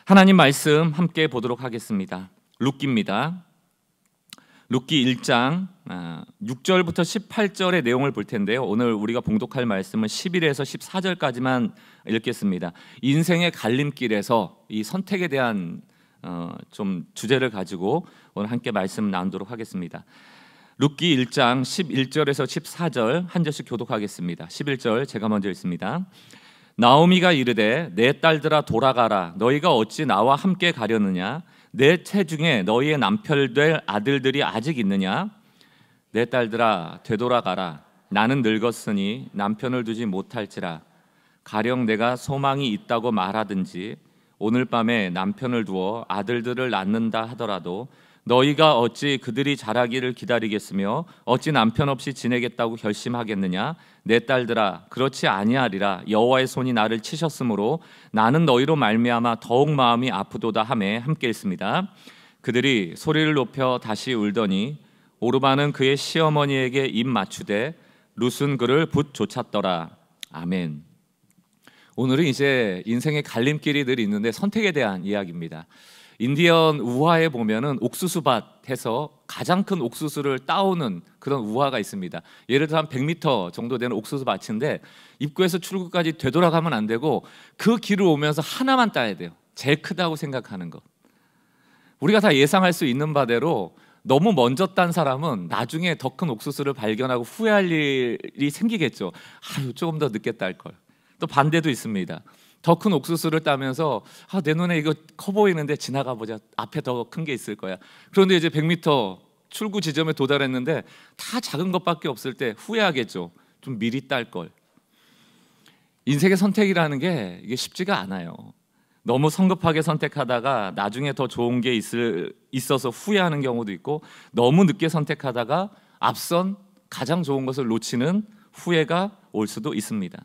하나님 말씀 함께 보도록 하겠습니다. 룻기입니다. 룻기 1장 6절부터 18절의 내용을 볼 텐데요. 오늘 우리가 봉독할 말씀은 11에서 14절까지만 읽겠습니다. 인생의 갈림길에서 이 선택에 대한 좀 주제를 가지고 오늘 함께 말씀 나누도록 하겠습니다. 룻기 1장 11절에서 14절 한 절씩 교독하겠습니다. 11절 제가 먼저 읽습니다. 나오미가 이르되 내 딸들아 돌아가라. 너희가 어찌 나와 함께 가려느냐? 내 체중에 너희의 남편 될 아들들이 아직 있느냐? 내 딸들아 되돌아가라. 나는 늙었으니 남편을 두지 못할지라. 가령 내가 소망이 있다고 말하든지 오늘 밤에 남편을 두어 아들들을 낳는다 하더라도 너희가 어찌 그들이 자라기를 기다리겠으며 어찌 남편 없이 지내겠다고 결심하겠느냐? 내 딸들아 그렇지 아니하리라. 여호와의 손이 나를 치셨으므로 나는 너희로 말미암아 더욱 마음이 아프도다 하매 함께 읽습니다. 그들이 소리를 높여 다시 울더니 오르바는 그의 시어머니에게 입 맞추되 룻은 그를 붓 쫓았더라. 아멘. 오늘은 이제 인생의 갈림길이 늘 있는데 선택에 대한 이야기입니다. 인디언 우화에 보면은 옥수수밭 해서 가장 큰 옥수수를 따오는 그런 우화가 있습니다. 예를 들어 한 100m 정도 되는 옥수수밭인데 입구에서 출구까지 되돌아가면 안 되고 그 길을 오면서 하나만 따야 돼요. 제일 크다고 생각하는 것. 우리가 다 예상할 수 있는 바대로 너무 먼저 딴 사람은 나중에 더 큰 옥수수를 발견하고 후회할 일이 생기겠죠. 아유 조금 더 늦게 딸 걸. 또 반대도 있습니다. 더 큰 옥수수를 따면서 내 눈에 이거 커 보이는데 지나가 보자. 앞에 더 큰 게 있을 거야. 그런데 이제 100m 출구 지점에 도달했는데 다 작은 것밖에 없을 때 후회하겠죠. 좀 미리 딸 걸. 인생의 선택이라는 게 이게 쉽지가 않아요. 너무 성급하게 선택하다가 나중에 더 좋은 게 있어서 후회하는 경우도 있고 너무 늦게 선택하다가 앞선 가장 좋은 것을 놓치는 후회가 올 수도 있습니다.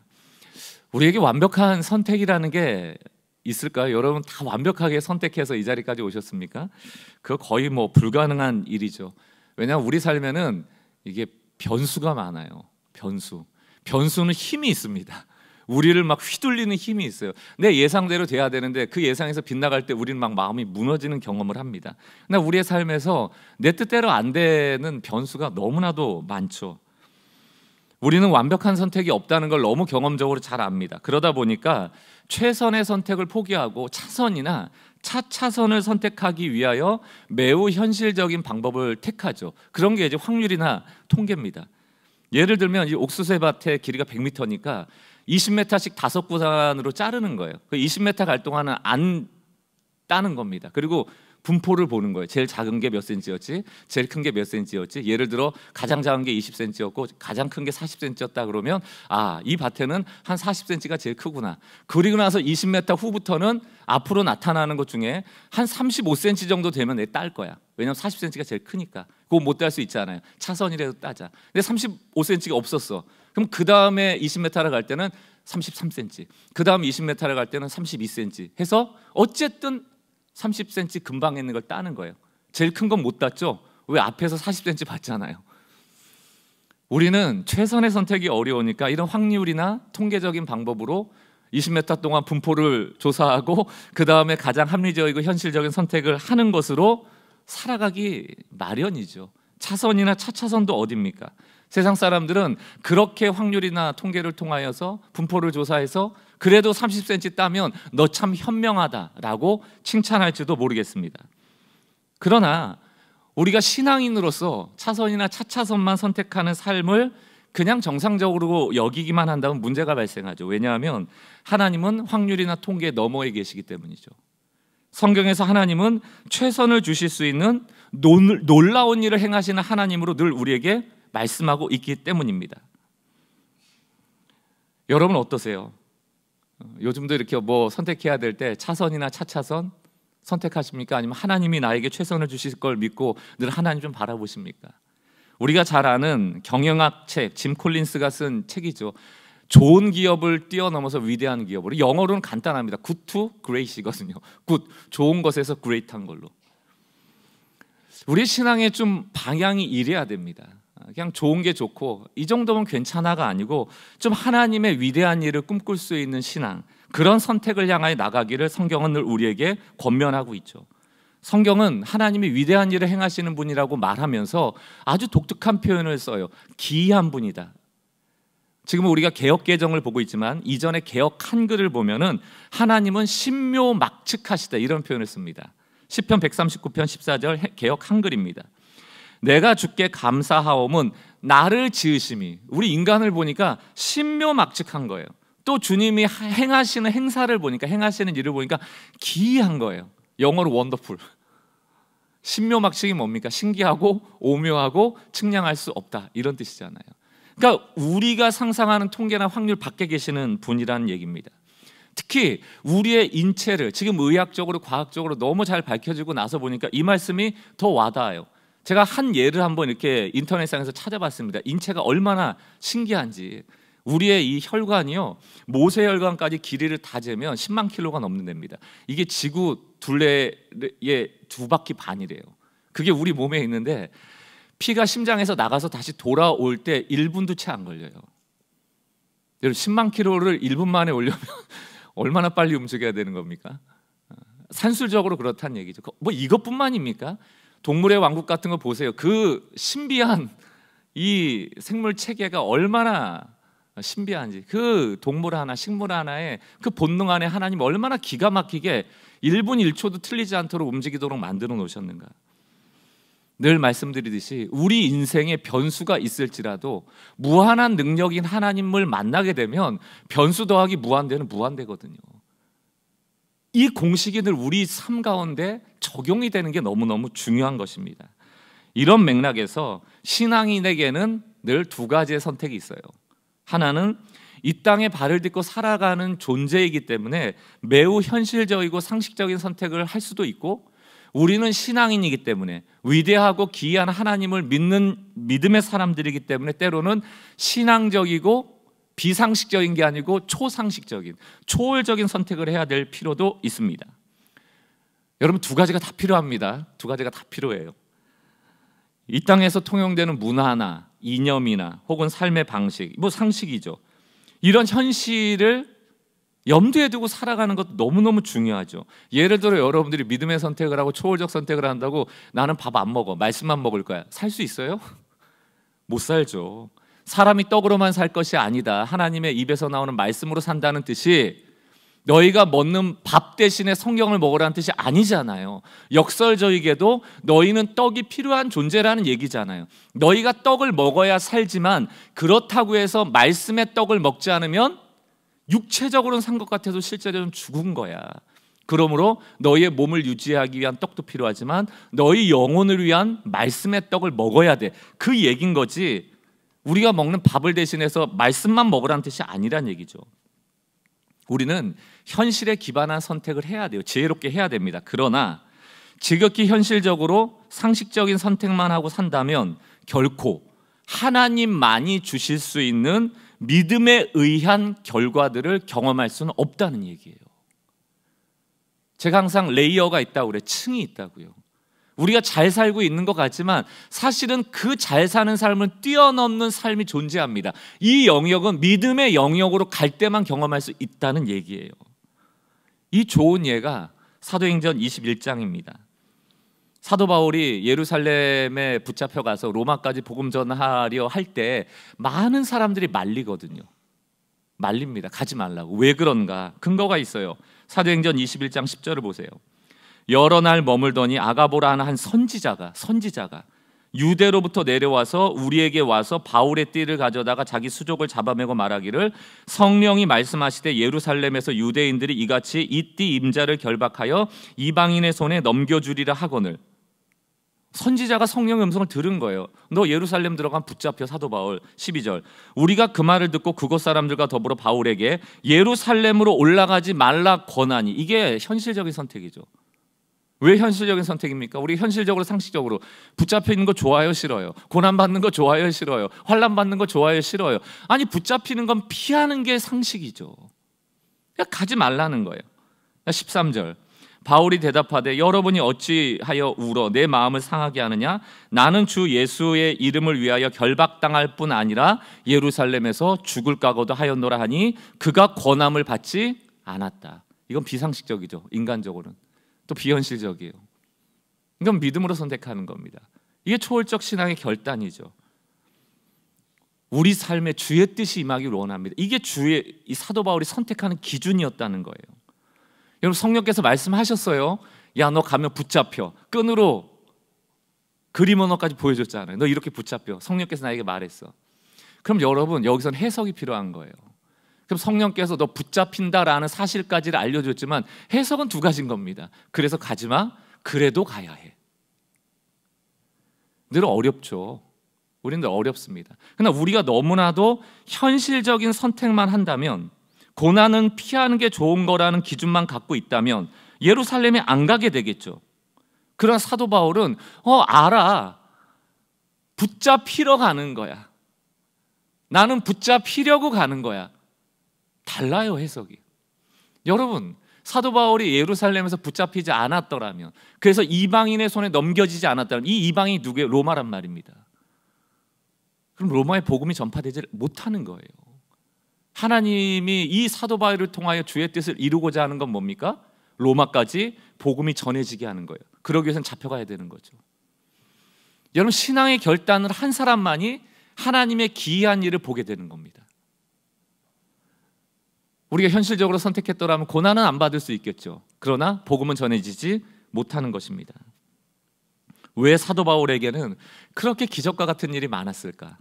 우리에게 완벽한 선택이라는 게 있을까요? 여러분 다 완벽하게 선택해서 이 자리까지 오셨습니까? 그거 거의 불가능한 일이죠. 왜냐하면 우리 삶에는 이게 변수가 많아요. 변수는 힘이 있습니다. 우리를 막 휘둘리는 힘이 있어요. 내 예상대로 돼야 되는데 그 예상에서 빗나갈 때 우리는 막 마음이 무너지는 경험을 합니다. 근데 우리의 삶에서 내 뜻대로 안 되는 변수가 너무나도 많죠. 우리는 완벽한 선택이 없다는 걸 너무 경험적으로 잘 압니다. 그러다 보니까 최선의 선택을 포기하고 차선이나 차차선을 선택하기 위하여 매우 현실적인 방법을 택하죠. 그런 게 이제 확률이나 통계입니다. 예를 들면 이 옥수수밭의 길이가 100m니까 20m씩 5구간으로 자르는 거예요. 그 20m 갈 동안은 안 따는 겁니다. 그리고 분포를 보는 거예요. 제일 작은 게 몇 센치였지? 제일 큰 게 몇 센치였지? 예를 들어 가장 작은 게 20cm였고 가장 큰 게 40cm였다 그러면 이 밭에는 한 40cm가 제일 크구나. 그리고 나서 20m 후부터는 앞으로 나타나는 것 중에 한 35cm 정도 되면 내 딸 거야. 왜냐면 40cm가 제일 크니까. 그거 못 딸 수 있잖아요. 차선이라도 따자. 근데 35cm가 없었어. 그럼 그 다음에 20m를 갈 때는 33cm. 그 다음 20m를 갈 때는 32cm 해서 어쨌든 30cm 금방 있는 걸 따는 거예요. 제일 큰 건 못 땄죠? 왜? 앞에서 40cm 봤잖아요. 우리는 최선의 선택이 어려우니까 이런 확률이나 통계적인 방법으로 20m 동안 분포를 조사하고 그 다음에 가장 합리적이고 현실적인 선택을 하는 것으로 살아가기 마련이죠. 차선이나 차차선도 어딥니까? 세상 사람들은 그렇게 확률이나 통계를 통하여서 분포를 조사해서 그래도 30cm 따면 너 참 현명하다라고 칭찬할지도 모르겠습니다. 그러나 우리가 신앙인으로서 차선이나 차차선만 선택하는 삶을 그냥 정상적으로 여기기만 한다면 문제가 발생하죠. 왜냐하면 하나님은 확률이나 통계 너머에 계시기 때문이죠. 성경에서 하나님은 최선을 주실 수 있는 놀라운 일을 행하시는 하나님으로 늘 우리에게 말씀하고 있기 때문입니다. 여러분 어떠세요? 요즘도 이렇게 선택해야 될 때 차선이나 차차선 선택하십니까? 아니면 하나님이 나에게 최선을 주실 걸 믿고 늘 하나님 좀 바라보십니까? 우리가 잘 아는 경영학 책, 짐 콜린스가 쓴 책이죠. 좋은 기업을 뛰어넘어서 위대한 기업으로. 영어로는 간단합니다. Good to Great이거든요. Good, 좋은 것에서 great한 걸로. 우리 신앙의 좀 방향이 이래야 됩니다. 그냥 좋은 게 좋고 이 정도면 괜찮아가 아니고 좀 하나님의 위대한 일을 꿈꿀 수 있는 신앙, 그런 선택을 향하여 나가기를 성경은 늘 우리에게 권면하고 있죠. 성경은 하나님이 위대한 일을 행하시는 분이라고 말하면서 아주 독특한 표현을 써요. 기이한 분이다. 지금 우리가 개역개정을 보고 있지만 이전에 개역 한글을 보면은 하나님은 신묘막측하시다 이런 표현을 씁니다. 시편 139편 14절 개역 한글입니다. 내가 주께 감사하옴은 나를 지으심이, 우리 인간을 보니까 신묘막측한 거예요. 또 주님이 행하시는 행사를 보니까, 행하시는 일을 보니까 기이한 거예요. 영어로 원더풀. 신묘막측이 뭡니까? 신기하고 오묘하고 측량할 수 없다 이런 뜻이잖아요. 그러니까 우리가 상상하는 통계나 확률 밖에 계시는 분이라는 얘기입니다. 특히 우리의 인체를 지금 의학적으로 과학적으로 너무 잘 밝혀지고 나서 보니까 이 말씀이 더 와닿아요. 제가 한 예를 한번 이렇게 인터넷상에서 찾아봤습니다. 인체가 얼마나 신기한지. 우리의 이 혈관이요, 모세혈관까지 길이를 다 재면 10만 킬로가 넘는 데입니다. 이게 지구 둘레의 2바퀴 반이래요. 그게 우리 몸에 있는데 피가 심장에서 나가서 다시 돌아올 때 1분도 채 안 걸려요. 여러분 10만 킬로를 1분 만에 올려면 얼마나 빨리 움직여야 되는 겁니까? 산술적으로 그렇다는 얘기죠. 뭐 이것뿐만입니까? 동물의 왕국 같은 거 보세요. 그 신비한 이 생물 체계가 얼마나 신비한지, 그 동물 하나, 식물 하나에 그 본능 안에 하나님 얼마나 기가 막히게 1분 1초도 틀리지 않도록 움직이도록 만들어 놓으셨는가. 늘 말씀드리듯이 우리 인생에 변수가 있을지라도 무한한 능력인 하나님을 만나게 되면 변수 더하기 무한대는 무한대거든요. 이 공식이 늘 우리 삶 가운데 적용이 되는 게 너무너무 중요한 것입니다. 이런 맥락에서 신앙인에게는 늘 두 가지의 선택이 있어요. 하나는 이 땅에 발을 딛고 살아가는 존재이기 때문에 매우 현실적이고 상식적인 선택을 할 수도 있고, 우리는 신앙인이기 때문에 위대하고 기이한 하나님을 믿는 믿음의 사람들이기 때문에 때로는 신앙적이고 비상식적인 게 아니고 초상식적인, 초월적인 선택을 해야 될 필요도 있습니다. 여러분 두 가지가 다 필요합니다. 두 가지가 다 필요해요. 이 땅에서 통용되는 문화나 이념이나 혹은 삶의 방식, 뭐 상식이죠. 이런 현실을 염두에 두고 살아가는 것도 너무너무 중요하죠. 예를 들어 여러분들이 믿음의 선택을 하고 초월적 선택을 한다고 나는 밥 안 먹어, 말씀만 먹을 거야. 살 수 있어요? 못 살죠. 사람이 떡으로만 살 것이 아니다. 하나님의 입에서 나오는 말씀으로 산다는 뜻이 너희가 먹는 밥 대신에 성경을 먹으라는 뜻이 아니잖아요. 역설적이게도 너희는 떡이 필요한 존재라는 얘기잖아요. 너희가 떡을 먹어야 살지만 그렇다고 해서 말씀의 떡을 먹지 않으면 육체적으로는 산 것 같아도 실제로는 죽은 거야. 그러므로 너희의 몸을 유지하기 위한 떡도 필요하지만 너희 영혼을 위한 말씀의 떡을 먹어야 돼. 그 얘긴 거지 우리가 먹는 밥을 대신해서 말씀만 먹으라는 뜻이 아니란 얘기죠. 우리는 현실에 기반한 선택을 해야 돼요. 지혜롭게 해야 됩니다. 그러나 지극히 현실적으로 상식적인 선택만 하고 산다면 결코 하나님만이 주실 수 있는 믿음에 의한 결과들을 경험할 수는 없다는 얘기예요. 제가 항상 레이어가 있다고 그래요. 층이 있다고요. 우리가 잘 살고 있는 것 같지만 사실은 그 잘 사는 삶을 뛰어넘는 삶이 존재합니다. 이 영역은 믿음의 영역으로 갈 때만 경험할 수 있다는 얘기예요. 이 좋은 예가 사도행전 21장입니다. 사도 바울이 예루살렘에 붙잡혀 가서 로마까지 복음 전하려 할 때 많은 사람들이 말리거든요. 말립니다. 가지 말라고. 왜 그런가? 근거가 있어요. 사도행전 21장 10절을 보세요. 여러 날 머물더니 아가보라는 한 선지자가 유대로부터 내려와서 우리에게 와서 바울의 띠를 가져다가 자기 수족을 잡아매고 말하기를 성령이 말씀하시되 예루살렘에서 유대인들이 이같이 이 띠 임자를 결박하여 이방인의 손에 넘겨주리라 하거늘. 선지자가 성령의 음성을 들은 거예요. 너 예루살렘 들어가면 붙잡혀. 사도 바울. 12절. 우리가 그 말을 듣고 그곳 사람들과 더불어 바울에게 예루살렘으로 올라가지 말라 권하니. 이게 현실적인 선택이죠. 왜 현실적인 선택입니까? 우리 현실적으로 상식적으로 붙잡혀 있는 거 좋아요, 싫어요? 고난 받는 거 좋아요, 싫어요? 환난 받는 거 좋아요, 싫어요? 아니 붙잡히는 건 피하는 게 상식이죠. 그냥 가지 말라는 거예요. 13절. 바울이 대답하되 여러분이 어찌하여 울어 내 마음을 상하게 하느냐? 나는 주 예수의 이름을 위하여 결박당할 뿐 아니라 예루살렘에서 죽을 각오도 하였노라 하니 그가 권함을 받지 않았다. 이건 비상식적이죠. 인간적으로는. 또 비현실적이에요. 이건 믿음으로 선택하는 겁니다. 이게 초월적 신앙의 결단이죠. 우리 삶에 주의 뜻이 임하기를 원합니다. 이게 주의 이 사도 바울이 선택하는 기준이었다는 거예요. 여러분, 성령께서 말씀하셨어요. 야, 너 가면 붙잡혀. 끈으로 그림 언어까지 보여줬잖아요. 너 이렇게 붙잡혀. 성령께서 나에게 말했어. 그럼 여러분, 여기서는 해석이 필요한 거예요. 그럼 성령께서 너 붙잡힌다라는 사실까지를 알려줬지만 해석은 두 가지인 겁니다. 그래서 가지마. 그래도 가야 해. 늘 어렵죠. 우리는 늘 어렵습니다. 그러나 우리가 너무나도 현실적인 선택만 한다면, 고난은 피하는 게 좋은 거라는 기준만 갖고 있다면 예루살렘에 안 가게 되겠죠. 그러나 사도 바울은 알아. 붙잡히러 가는 거야. 나는 붙잡히려고 가는 거야. 달라요, 해석이. 여러분, 사도 바울이 예루살렘에서 붙잡히지 않았더라면, 그래서 이방인의 손에 넘겨지지 않았다면, 이 이방인이 누구예요? 로마란 말입니다. 그럼 로마의 복음이 전파되지 못하는 거예요. 하나님이 이 사도 바울을 통하여 주의 뜻을 이루고자 하는 건 뭡니까? 로마까지 복음이 전해지게 하는 거예요. 그러기 위해서는 잡혀가야 되는 거죠. 여러분, 신앙의 결단을 한 사람만이 하나님의 기이한 일을 보게 되는 겁니다. 우리가 현실적으로 선택했더라면 고난은 안 받을 수 있겠죠. 그러나 복음은 전해지지 못하는 것입니다. 왜 사도 바울에게는 그렇게 기적과 같은 일이 많았을까?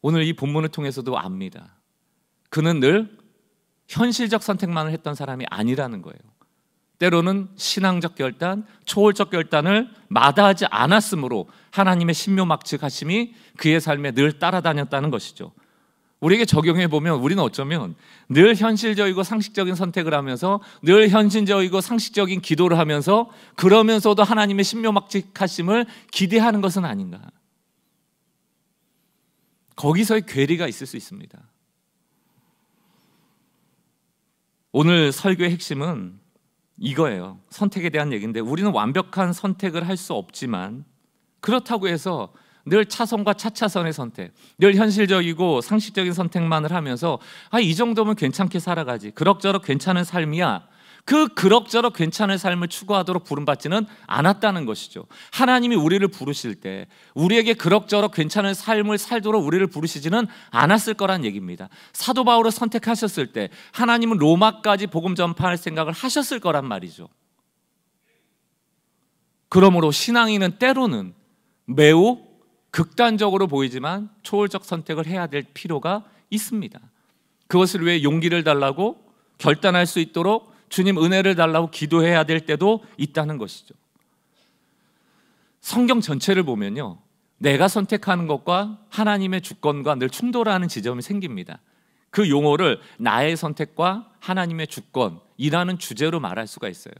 오늘 이 본문을 통해서도 압니다. 그는 늘 현실적 선택만을 했던 사람이 아니라는 거예요. 때로는 신앙적 결단, 초월적 결단을 마다하지 않았으므로 하나님의 신묘막측하심이 그의 삶에 늘 따라다녔다는 것이죠. 우리에게 적용해 보면 우리는 어쩌면 늘 현실적이고 상식적인 선택을 하면서, 늘 현실적이고 상식적인 기도를 하면서, 그러면서도 하나님의 신묘막측하심을 기대하는 것은 아닌가. 거기서의 괴리가 있을 수 있습니다. 오늘 설교의 핵심은 이거예요. 선택에 대한 얘기인데, 우리는 완벽한 선택을 할 수 없지만, 그렇다고 해서 늘 차선과 차차선의 선택, 늘 현실적이고 상식적인 선택만을 하면서 이 정도면 괜찮게 살아가지, 그럭저럭 괜찮은 삶이야, 그 그럭저럭 괜찮은 삶을 추구하도록 부름받지는 않았다는 것이죠. 하나님이 우리를 부르실 때 우리에게 그럭저럭 괜찮은 삶을 살도록 우리를 부르시지는 않았을 거란 얘기입니다. 사도 바울을 선택하셨을 때 하나님은 로마까지 복음 전파할 생각을 하셨을 거란 말이죠. 그러므로 신앙인은 때로는 매우 극단적으로 보이지만 초월적 선택을 해야 될 필요가 있습니다. 그것을 위해 용기를 달라고, 결단할 수 있도록 주님 은혜를 달라고 기도해야 될 때도 있다는 것이죠. 성경 전체를 보면요, 내가 선택하는 것과 하나님의 주권과 늘 충돌하는 지점이 생깁니다. 그 용어를 나의 선택과 하나님의 주권이라는 주제로 말할 수가 있어요.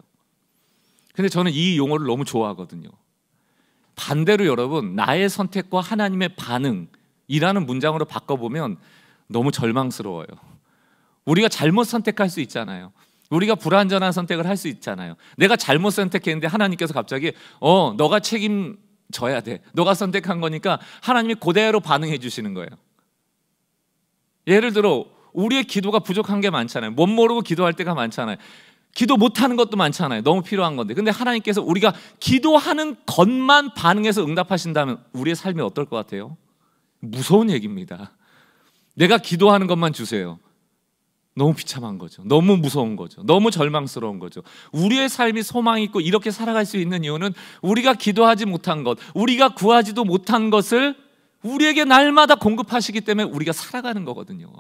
근데 저는 이 용어를 너무 좋아하거든요. 반대로 여러분, 나의 선택과 하나님의 반응이라는 문장으로 바꿔보면 너무 절망스러워요. 우리가 잘못 선택할 수 있잖아요. 우리가 불완전한 선택을 할 수 있잖아요. 내가 잘못 선택했는데 하나님께서 갑자기 너가 책임져야 돼, 너가 선택한 거니까 하나님이 그대로 반응해 주시는 거예요. 예를 들어 우리의 기도가 부족한 게 많잖아요. 못 모르고 기도할 때가 많잖아요. 기도 못하는 것도 많잖아요. 너무 필요한 건데. 근데 하나님께서 우리가 기도하는 것만 반응해서 응답하신다면 우리의 삶이 어떨 것 같아요? 무서운 얘기입니다. 내가 기도하는 것만 주세요. 너무 비참한 거죠. 너무 무서운 거죠. 너무 절망스러운 거죠. 우리의 삶이 소망이 있고 이렇게 살아갈 수 있는 이유는 우리가 기도하지 못한 것, 우리가 구하지도 못한 것을 우리에게 날마다 공급하시기 때문에 우리가 살아가는 거거든요.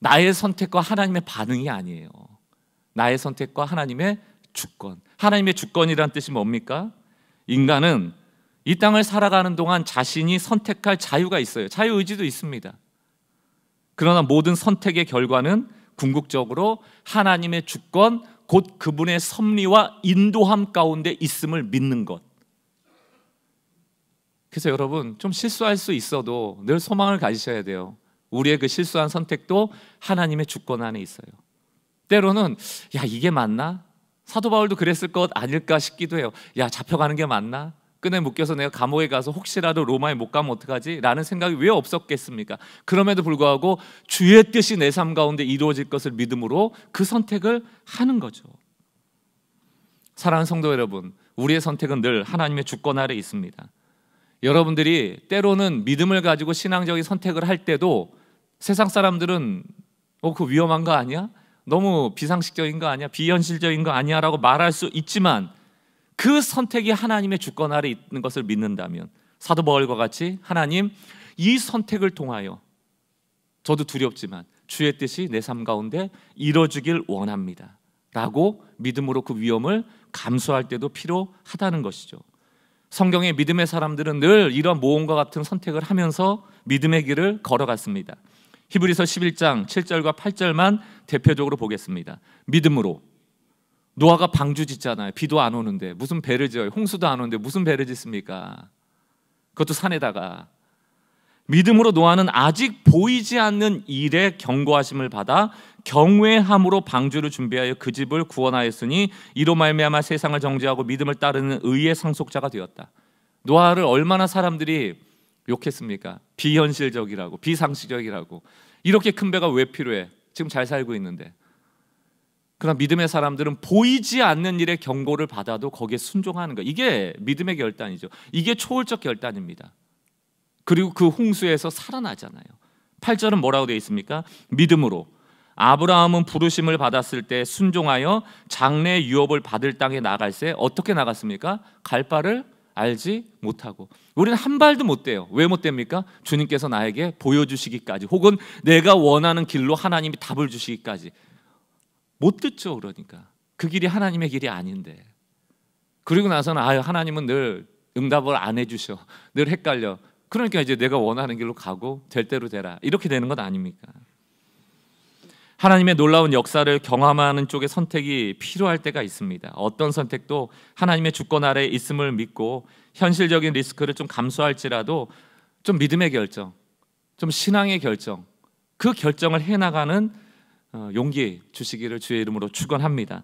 나의 선택과 하나님의 반응이 아니에요. 나의 선택과 하나님의 주권. 하나님의 주권이란 뜻이 뭡니까? 인간은 이 땅을 살아가는 동안 자신이 선택할 자유가 있어요. 자유의지도 있습니다. 그러나 모든 선택의 결과는 궁극적으로 하나님의 주권, 곧 그분의 섭리와 인도함 가운데 있음을 믿는 것. 그래서 여러분, 좀 실수할 수 있어도 늘 소망을 가지셔야 돼요. 우리의 그 실수한 선택도 하나님의 주권 안에 있어요. 때로는 이게 맞나? 사도 바울도 그랬을 것 아닐까 싶기도 해요. 잡혀가는 게 맞나? 끈에 묶여서 내가 감옥에 가서 혹시라도 로마에 못 가면 어떡하지? 라는 생각이 왜 없었겠습니까? 그럼에도 불구하고 주의 뜻이 내 삶 가운데 이루어질 것을 믿음으로 그 선택을 하는 거죠. 사랑하는 성도 여러분, 우리의 선택은 늘 하나님의 주권 아래 있습니다. 여러분들이 때로는 믿음을 가지고 신앙적인 선택을 할 때도 세상 사람들은 그거 위험한 거 아니야? 너무 비상식적인 거 아니야? 비현실적인 거 아니야? 라고 말할 수 있지만 그 선택이 하나님의 주권 아래 있는 것을 믿는다면 사도 바울과 같이 하나님, 이 선택을 통하여 저도 두렵지만 주의 뜻이 내 삶 가운데 이루어지길 원합니다 라고 믿음으로 그 위험을 감수할 때도 필요하다는 것이죠. 성경의 믿음의 사람들은 늘 이런 모험과 같은 선택을 하면서 믿음의 길을 걸어갔습니다. 히브리서 11장 7절과 8절만 대표적으로 보겠습니다. 믿음으로 노아가 방주 짓잖아요. 비도 안 오는데 무슨 배를 지어요? 홍수도 안 오는데 무슨 배를 짓습니까? 그것도 산에다가. 믿음으로 노아는 아직 보이지 않는 일에 경고하심을 받아 경외함으로 방주를 준비하여 그 집을 구원하였으니 이로 말미암아 세상을 정죄하고 믿음을 따르는 의의 상속자가 되었다. 노아를 얼마나 사람들이 욕했습니까? 비현실적이라고, 비상식적이라고. 이렇게 큰 배가 왜 필요해? 지금 잘 살고 있는데. 그러나 믿음의 사람들은 보이지 않는 일의 경고를 받아도 거기에 순종하는 거. 이게 믿음의 결단이죠. 이게 초월적 결단입니다. 그리고 그 홍수에서 살아나잖아요. 8절은 뭐라고 되어 있습니까? 믿음으로 아브라함은 부르심을 받았을 때 순종하여 장래 유업을 받을 땅에 나갈새 어떻게 나갔습니까? 갈 바를 알지 못하고. 우리는 한 발도 못 떼요. 왜 못 뗍니까? 주님께서 나에게 보여주시기까지, 혹은 내가 원하는 길로 하나님이 답을 주시기까지 못 듣죠. 그러니까 그 길이 하나님의 길이 아닌데. 그리고 나서는 하나님은 늘 응답을 안 해주셔, 늘 헷갈려. 그러니까 이제 내가 원하는 길로 가고 될 대로 되라, 이렇게 되는 것 아닙니까? 하나님의 놀라운 역사를 경험하는 쪽의 선택이 필요할 때가 있습니다. 어떤 선택도 하나님의 주권 아래에 있음을 믿고 현실적인 리스크를 좀 감수할지라도 좀 믿음의 결정, 좀 신앙의 결정, 그 결정을 해나가는 용기 주시기를 주의 이름으로 축원합니다.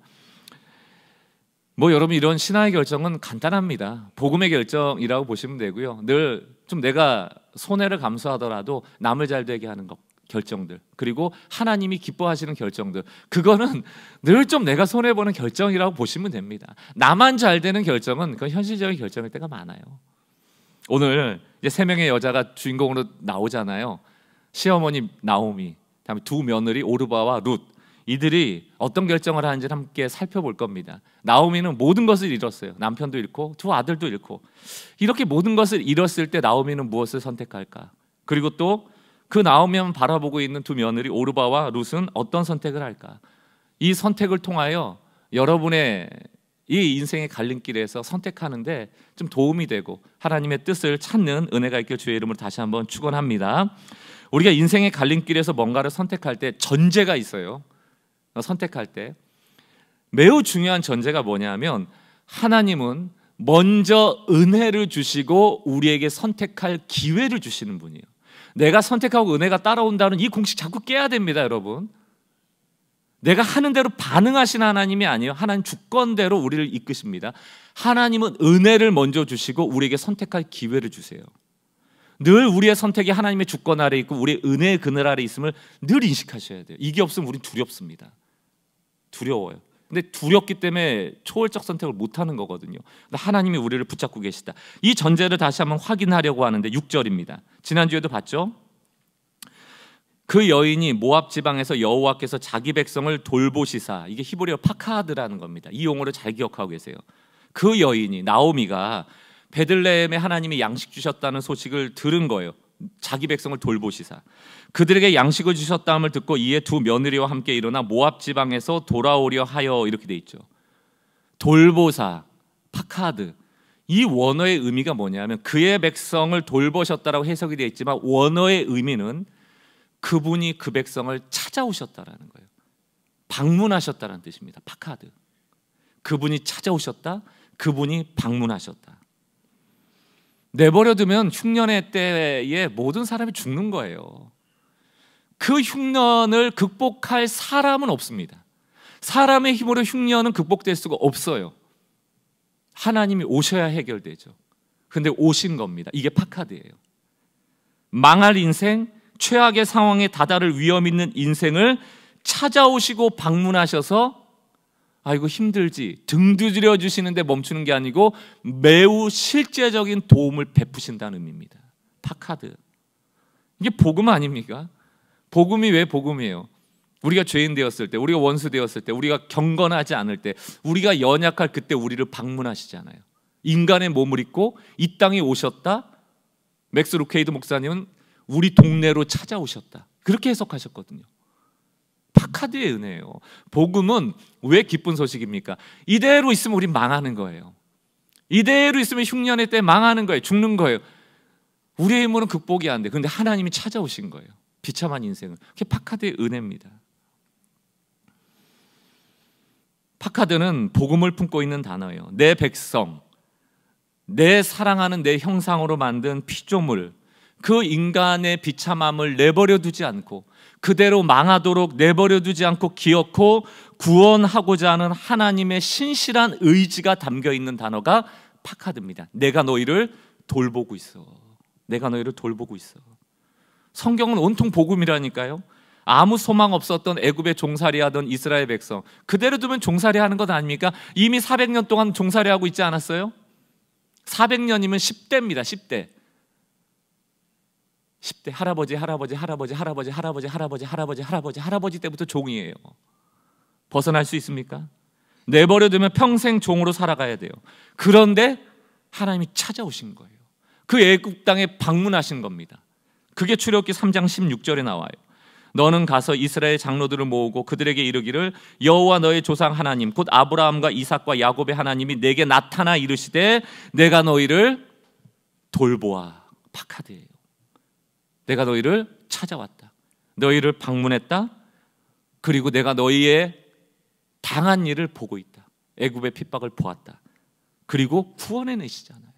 여러분, 이런 신앙의 결정은 간단합니다. 복음의 결정이라고 보시면 되고요. 늘 좀 내가 손해를 감수하더라도 남을 잘 되게 하는 것, 결정들, 그리고 하나님이 기뻐하시는 결정들, 그거는 늘 좀 내가 손해보는 결정이라고 보시면 됩니다. 나만 잘 되는 결정은 그건 현실적인 결정일 때가 많아요. 오늘 이제 3명의 여자가 주인공으로 나오잖아요. 시어머니 나오미, 다음에 2 며느리 오르바와 룻, 이들이 어떤 결정을 하는지를 함께 살펴볼 겁니다. 나오미는 모든 것을 잃었어요. 남편도 잃고 2 아들도 잃고. 이렇게 모든 것을 잃었을 때 나오미는 무엇을 선택할까? 그리고 또 그 나오미만 바라보고 있는 2 며느리 오르바와 룻은 어떤 선택을 할까? 이 선택을 통하여 여러분의 이 인생의 갈림길에서 선택하는데 좀 도움이 되고 하나님의 뜻을 찾는 은혜가 있길 주의 이름으로 다시 한번 축원합니다. 우리가 인생의 갈림길에서 뭔가를 선택할 때 전제가 있어요. 선택할 때 매우 중요한 전제가 뭐냐면, 하나님은 먼저 은혜를 주시고 우리에게 선택할 기회를 주시는 분이에요. 내가 선택하고 은혜가 따라온다는 이 공식 자꾸 깨야 됩니다, 여러분. 내가 하는 대로 반응하시는 하나님이 아니에요. 하나님 주권대로 우리를 이끄십니다. 하나님은 은혜를 먼저 주시고 우리에게 선택할 기회를 주세요. 늘 우리의 선택이 하나님의 주권 아래 있고 우리의 은혜의 그늘 아래 있음을 늘 인식하셔야 돼요. 이게 없으면 우린 두렵습니다. 두려워요. 근데 두렵기 때문에 초월적 선택을 못하는 거거든요. 하나님이 우리를 붙잡고 계시다. 이 전제를 다시 한번 확인하려고 하는데 6절입니다. 지난주에도 봤죠? 그 여인이 모압 지방에서 여호와께서 자기 백성을 돌보시사, 이게 히브리어 파카드라는 겁니다. 이 용어를 잘 기억하고 계세요. 그 여인이, 나오미가 베들레헴에 하나님이 양식 주셨다는 소식을 들은 거예요. 자기 백성을 돌보시사 그들에게 양식을 주셨다함을 듣고 이에 2 며느리와 함께 일어나 모압 지방에서 돌아오려 하여, 이렇게 돼 있죠. 돌보사, 파카드, 이 원어의 의미가 뭐냐면 그의 백성을 돌보셨다라고 해석이 되어 있지만 원어의 의미는 그분이 그 백성을 찾아오셨다라는 거예요. 방문하셨다는 뜻입니다. 파카드, 그분이 찾아오셨다, 그분이 방문하셨다. 내버려두면 흉년의 때에 모든 사람이 죽는 거예요. 그 흉년을 극복할 사람은 없습니다. 사람의 힘으로 흉년은 극복될 수가 없어요. 하나님이 오셔야 해결되죠. 근데 오신 겁니다. 이게 파카드예요. 망할 인생, 최악의 상황에 다다를 위험 있는 인생을 찾아오시고 방문하셔서 아이고 힘들지 등 두드려 주시는데 멈추는 게 아니고 매우 실제적인 도움을 베푸신다는 의미입니다. 파카드. 이게 복음 아닙니까? 복음이 왜 복음이에요? 우리가 죄인 되었을 때, 우리가 원수 되었을 때, 우리가 경건하지 않을 때, 우리가 연약할 그때 우리를 방문하시잖아요. 인간의 몸을 입고 이 땅에 오셨다. 맥스 루케이드 목사님은 우리 동네로 찾아오셨다. 그렇게 해석하셨거든요. 파카드의 은혜예요. 복음은 왜 기쁜 소식입니까? 이대로 있으면 우리 망하는 거예요. 이대로 있으면 흉년의 때 망하는 거예요. 죽는 거예요. 우리의 힘으로는 극복이 안 돼. 그런데 하나님이 찾아오신 거예요. 비참한 인생을. 그게 파카드의 은혜입니다. 파카드는 복음을 품고 있는 단어예요. 내 백성, 내 사랑하는 내 형상으로 만든 피조물, 그 인간의 비참함을 내버려 두지 않고 그대로 망하도록 내버려 두지 않고 기어코 구원하고자 하는 하나님의 신실한 의지가 담겨 있는 단어가 파카드입니다. 내가 너희를 돌보고 있어. 내가 너희를 돌보고 있어. 성경은 온통 복음이라니까요. 아무 소망 없었던 애굽에 종살이하던 이스라엘 백성, 그대로 두면 종살이하는 것 아닙니까? 이미 400년 동안 종살이하고 있지 않았어요? 400년이면 10대입니다. 10대. 10대 할아버지 때부터 종이에요. 벗어날 수 있습니까? 내버려두면 평생 종으로 살아가야 돼요. 그런데 하나님이 찾아오신 거예요. 그 애굽 땅에 방문하신 겁니다. 그게 출애굽기 3장 16절에 나와요. 너는 가서 이스라엘 장로들을 모으고 그들에게 이르기를 여호와 너의 조상 하나님 곧 아브라함과 이삭과 야곱의 하나님이 내게 나타나 이르시되 내가 너희를 돌보아. 파카드예요. 내가 너희를 찾아왔다. 너희를 방문했다. 그리고 내가 너희의 당한 일을 보고 있다. 애굽의 핍박을 보았다. 그리고 구원해내시잖아요.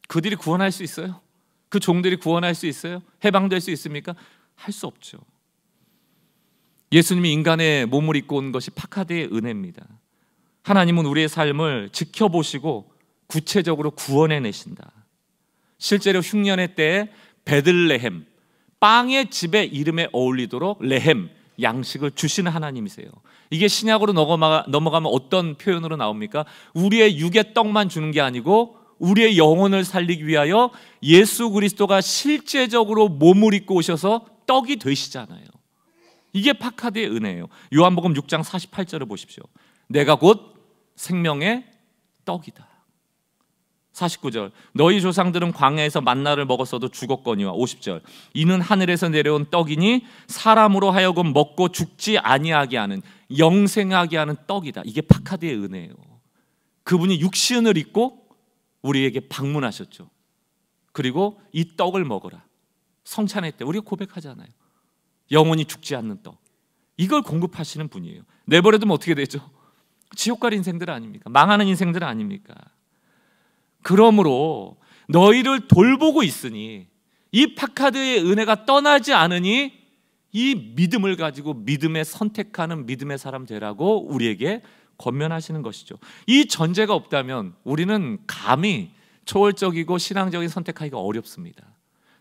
그들이 구원할 수 있어요? 그 종들이 구원할 수 있어요? 해방될 수 있습니까? 할 수 없죠. 예수님이 인간의 몸을 입고 온 것이 파카드의 은혜입니다. 하나님은 우리의 삶을 지켜보시고 구체적으로 구원해내신다. 실제로 흉년의 때에 베들레헴, 빵의 집의 이름에 어울리도록 레헴, 양식을 주시는 하나님이세요. 이게 신약으로 넘어가면 어떤 표현으로 나옵니까? 우리의 육의 떡만 주는 게 아니고 우리의 영혼을 살리기 위하여 예수 그리스도가 실제적으로 몸을 입고 오셔서 떡이 되시잖아요. 이게 파카드의 은혜예요. 요한복음 6장 48절을 보십시오. 내가 곧 생명의 떡이다. 49절 너희 조상들은 광야에서 만나를 먹었어도 죽었거니와 50절 이는 하늘에서 내려온 떡이니 사람으로 하여금 먹고 죽지 아니하게 하는 영생하게 하는 떡이다. 이게 파카드의 은혜예요. 그분이 육신을 입고 우리에게 방문하셨죠. 그리고 이 떡을 먹어라. 성찬의 때 우리가 고백하잖아요. 영원히 죽지 않는 떡. 이걸 공급하시는 분이에요. 내버려두면 어떻게 되죠? 지옥 갈 인생들 아닙니까? 망하는 인생들 아닙니까? 그러므로 너희를 돌보고 있으니 이 파카드의 은혜가 떠나지 않으니 이 믿음을 가지고 믿음에 선택하는 믿음의 사람 되라고 우리에게 권면하시는 것이죠. 이 전제가 없다면 우리는 감히 초월적이고 신앙적인 선택하기가 어렵습니다.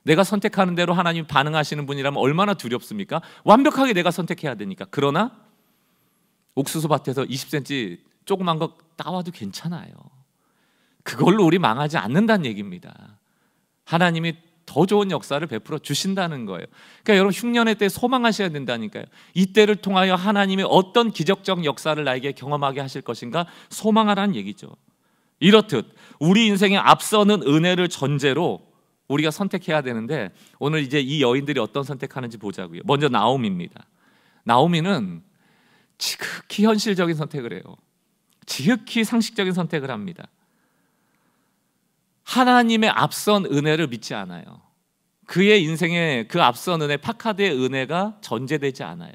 내가 선택하는 대로 하나님 반응하시는 분이라면 얼마나 두렵습니까? 완벽하게 내가 선택해야 되니까. 그러나 옥수수 밭에서 20cm 조그만 거 따와도 괜찮아요. 그걸로 우리 망하지 않는다는 얘기입니다. 하나님이 더 좋은 역사를 베풀어 주신다는 거예요. 그러니까 여러분 흉년의 때 소망하셔야 된다니까요. 이때를 통하여 하나님이 어떤 기적적 역사를 나에게 경험하게 하실 것인가 소망하라는 얘기죠. 이렇듯 우리 인생에 앞서는 은혜를 전제로 우리가 선택해야 되는데 오늘 이제 이 여인들이 어떤 선택하는지 보자고요. 먼저 나오미입니다. 나오미는 지극히 현실적인 선택을 해요. 지극히 상식적인 선택을 합니다. 하나님의 앞선 은혜를 믿지 않아요. 그의 인생에 그 앞선 은혜, 파카드의 은혜가 전제되지 않아요.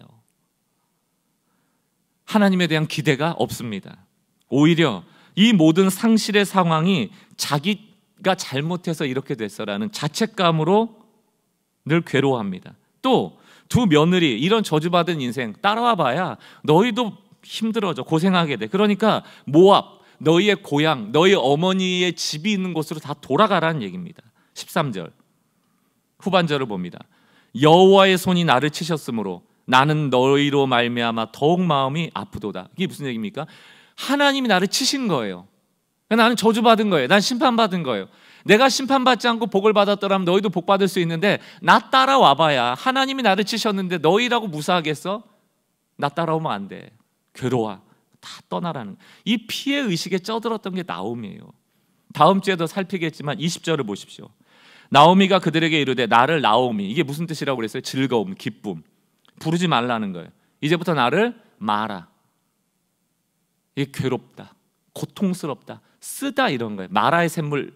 하나님에 대한 기대가 없습니다. 오히려 이 모든 상실의 상황이 자기가 잘못해서 이렇게 됐어라는 자책감으로 늘 괴로워합니다. 또 두 며느리, 이런 저주받은 인생 따라와 봐야 너희도 힘들어져, 고생하게 돼. 그러니까 모압, 너희의 고향, 너희 어머니의 집이 있는 곳으로 다 돌아가라는 얘기입니다. 13절 후반절을 봅니다. 여호와의 손이 나를 치셨으므로 나는 너희로 말미암아 더욱 마음이 아프도다. 이게 무슨 얘기입니까? 하나님이 나를 치신 거예요. 나는 저주받은 거예요. 난 심판받은 거예요. 내가 심판받지 않고 복을 받았더라면 너희도 복 받을 수 있는데 나 따라와봐야 하나님이 나를 치셨는데 너희라고 무사하겠어? 나 따라오면 안 돼. 괴로워. 다 떠나라는. 이 피해 의식에 쩌들었던 게 나오미예요. 다음 주에도 살피겠지만 20절을 보십시오. 나오미가 그들에게 이르되 나를 나오미. 이게 무슨 뜻이라고 그랬어요? 즐거움, 기쁨. 부르지 말라는 거예요. 이제부터 나를 마라. 이게 괴롭다, 고통스럽다, 쓰다 이런 거예요. 마라의 샘물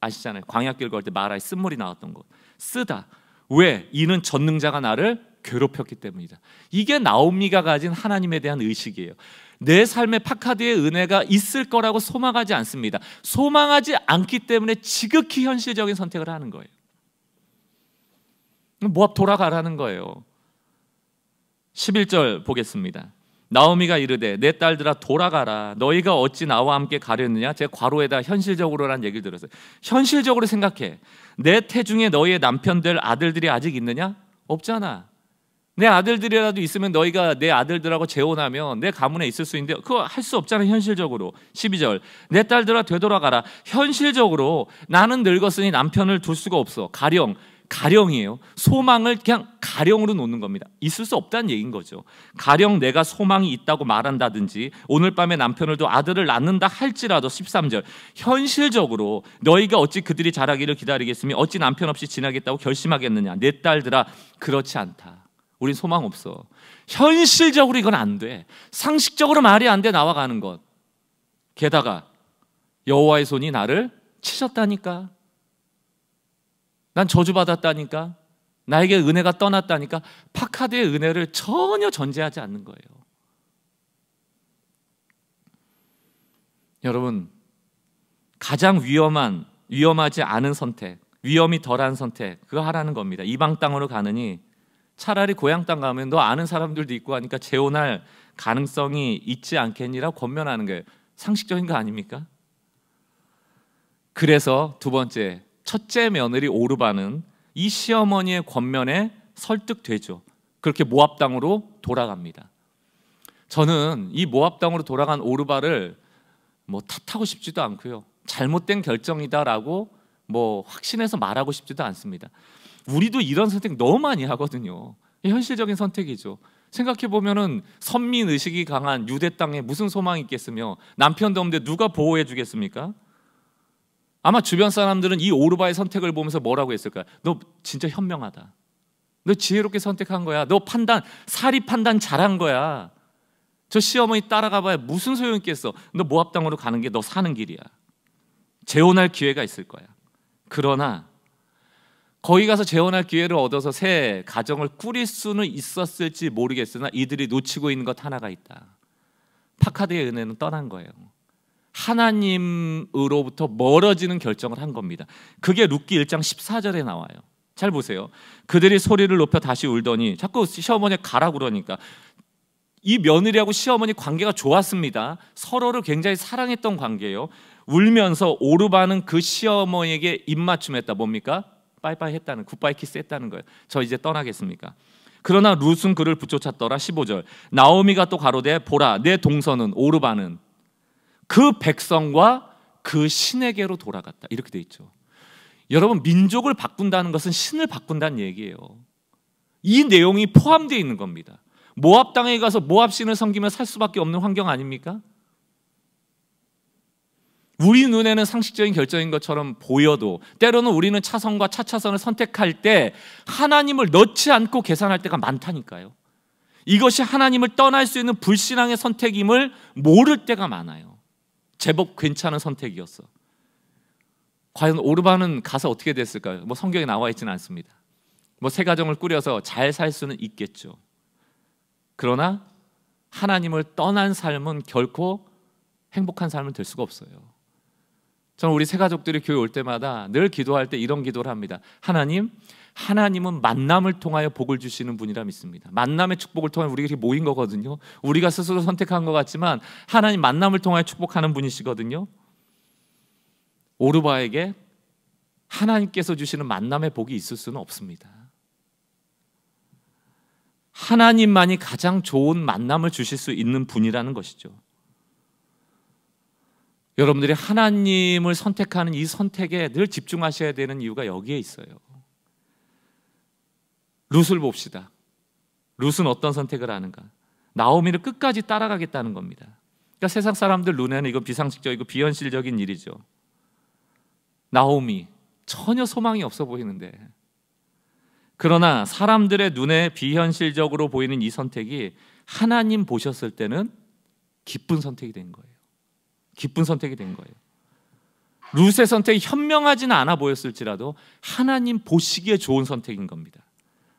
아시잖아요. 광야길 걸 때 마라의 쓴물이 나왔던 거. 쓰다. 왜? 이는 전능자가 나를 괴롭혔기 때문이다. 이게 나오미가 가진 하나님에 대한 의식이에요. 내 삶에 파카드의 은혜가 있을 거라고 소망하지 않습니다. 소망하지 않기 때문에 지극히 현실적인 선택을 하는 거예요. 모압 돌아가라는 거예요. 11절 보겠습니다. 나오미가 이르되 내 딸들아 돌아가라. 너희가 어찌 나와 함께 가려느냐. 제 괄호에다 현실적으로라는 얘기를 들었어요. 현실적으로 생각해. 내 태중에 너희의 남편들 아들들이 아직 있느냐? 없잖아. 내 아들들이라도 있으면 너희가 내 아들들하고 재혼하면 내 가문에 있을 수 있는데 그거 할 수 없잖아. 현실적으로. 12절 내 딸들아 되돌아가라. 현실적으로 나는 늙었으니 남편을 둘 수가 없어. 가령이에요. 소망을 그냥 가령으로 놓는 겁니다. 있을 수 없다는 얘기인 거죠. 가령 내가 소망이 있다고 말한다든지 오늘 밤에 남편을 둬 아들을 낳는다 할지라도 13절 현실적으로 너희가 어찌 그들이 자라기를 기다리겠으며 어찌 남편 없이 지나겠다고 결심하겠느냐. 내 딸들아 그렇지 않다. 우린 소망 없어. 현실적으로 이건 안 돼. 상식적으로 말이 안 돼. 나와 가는 것. 게다가 여호와의 손이 나를 치셨다니까. 난 저주받았다니까. 나에게 은혜가 떠났다니까. 파카드의 은혜를 전혀 전제하지 않는 거예요. 여러분, 가장 위험하지 않은 선택, 위험이 덜한 선택, 그거 하라는 겁니다. 이방 땅으로 가느니 차라리 고향 땅 가면 너 아는 사람들도 있고 하니까 재혼할 가능성이 있지 않겠니라고 권면하는 거예요. 상식적인 거 아닙니까? 그래서 두 번째, 첫째 며느리 오르바는 이 시어머니의 권면에 설득되죠. 그렇게 모압 땅으로 돌아갑니다. 저는 이 모압 땅으로 돌아간 오르바를 탓하고 싶지도 않고요. 잘못된 결정이다라고 확신해서 말하고 싶지도 않습니다. 우리도 이런 선택 너무 많이 하거든요. 현실적인 선택이죠. 생각해 보면은 선민 의식이 강한 유대 땅에 무슨 소망이 있겠으며 남편도 없는데 누가 보호해 주겠습니까? 아마 주변 사람들은 이 오르바의 선택을 보면서 뭐라고 했을까요? 너 진짜 현명하다. 너 지혜롭게 선택한 거야. 너 사리 판단 잘한 거야. 저 시어머니 따라가 봐야 무슨 소용이 있겠어. 너 모압 땅으로 가는 게 너 사는 길이야. 재혼할 기회가 있을 거야. 그러나 거기 가서 재혼할 기회를 얻어서 새 가정을 꾸릴 수는 있었을지 모르겠으나 이들이 놓치고 있는 것 하나가 있다. 파카드의 은혜는 떠난 거예요. 하나님으로부터 멀어지는 결정을 한 겁니다. 그게 룻기 1장 14절에 나와요. 잘 보세요. 그들이 소리를 높여 다시 울더니 자꾸 시어머니 가라 그러니까 이 며느리하고 시어머니 관계가 좋았습니다. 서로를 굉장히 사랑했던 관계예요. 울면서 오르바는 그 시어머니에게 입맞춤했다. 뭡니까? 빠이빠이 했다는, 굿바이 키스 했다는 거예요. 저 이제 떠나겠습니까? 그러나 룻은 그를 붙쫓았더라. 15절 나오미가 또 가로되 보라 내 동서는 오르바는 그 백성과 그 신에게로 돌아갔다. 이렇게 돼 있죠. 여러분, 민족을 바꾼다는 것은 신을 바꾼다는 얘기예요. 이 내용이 포함되어 있는 겁니다. 모압 땅에 가서 모압 신을 섬기며 살 수밖에 없는 환경 아닙니까? 우리 눈에는 상식적인 결정인 것처럼 보여도 때로는 우리는 차선과 차차선을 선택할 때 하나님을 넣지 않고 계산할 때가 많다니까요. 이것이 하나님을 떠날 수 있는 불신앙의 선택임을 모를 때가 많아요. 제법 괜찮은 선택이었어. 과연 오르바는 가서 어떻게 됐을까요? 성경에 나와 있지는 않습니다. 새 가정을 꾸려서 잘 살 수는 있겠죠. 그러나 하나님을 떠난 삶은 결코 행복한 삶은 될 수가 없어요. 저는 우리 새 가족들이 교회 올 때마다 늘 기도할 때 이런 기도를 합니다. 하나님, 하나님은 만남을 통하여 복을 주시는 분이라 믿습니다. 만남의 축복을 통해 우리가 이렇게 모인 거거든요. 우리가 스스로 선택한 것 같지만 하나님 만남을 통하여 축복하는 분이시거든요. 오르바에게 하나님께서 주시는 만남의 복이 있을 수는 없습니다. 하나님만이 가장 좋은 만남을 주실 수 있는 분이라는 것이죠. 여러분들이 하나님을 선택하는 이 선택에 늘 집중하셔야 되는 이유가 여기에 있어요. 룻을 봅시다. 룻은 어떤 선택을 하는가? 나오미를 끝까지 따라가겠다는 겁니다. 그러니까 세상 사람들 눈에는 이거 비상식적이고 비현실적인 일이죠. 나오미 전혀 소망이 없어 보이는데, 그러나 사람들의 눈에 비현실적으로 보이는 이 선택이 하나님 보셨을 때는 기쁜 선택이 된 거예요. 기쁜 선택이 된 거예요. 룻의 선택이 현명하지는 않아 보였을지라도 하나님 보시기에 좋은 선택인 겁니다.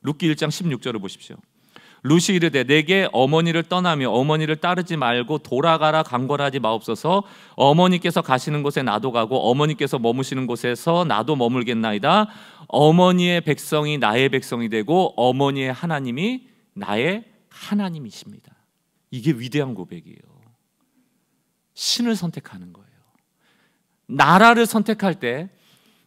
룻기 1장 16절을 보십시오. 룻이 이르되 내게 어머니를 떠나며 어머니를 따르지 말고 돌아가라 강권하지 마옵소서. 어머니께서 가시는 곳에 나도 가고 어머니께서 머무시는 곳에서 나도 머물겠나이다. 어머니의 백성이 나의 백성이 되고 어머니의 하나님이 나의 하나님이십니다. 이게 위대한 고백이에요. 신을 선택하는 거예요. 나라를 선택할 때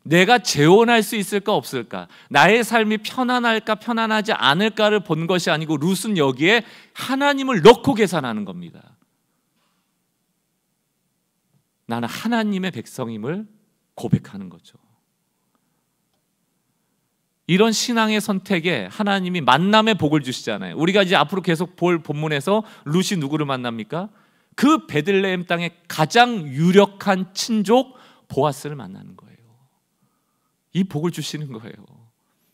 내가 재혼할 수 있을까 없을까, 나의 삶이 편안할까 편안하지 않을까를 본 것이 아니고 룻은 여기에 하나님을 넣고 계산하는 겁니다. 나는 하나님의 백성임을 고백하는 거죠. 이런 신앙의 선택에 하나님이 만남의 복을 주시잖아요. 우리가 이제 앞으로 계속 볼 본문에서 룻이 누구를 만납니까? 그 베들레헴 땅의 가장 유력한 친족 보아스를 만나는 거예요. 이 복을 주시는 거예요.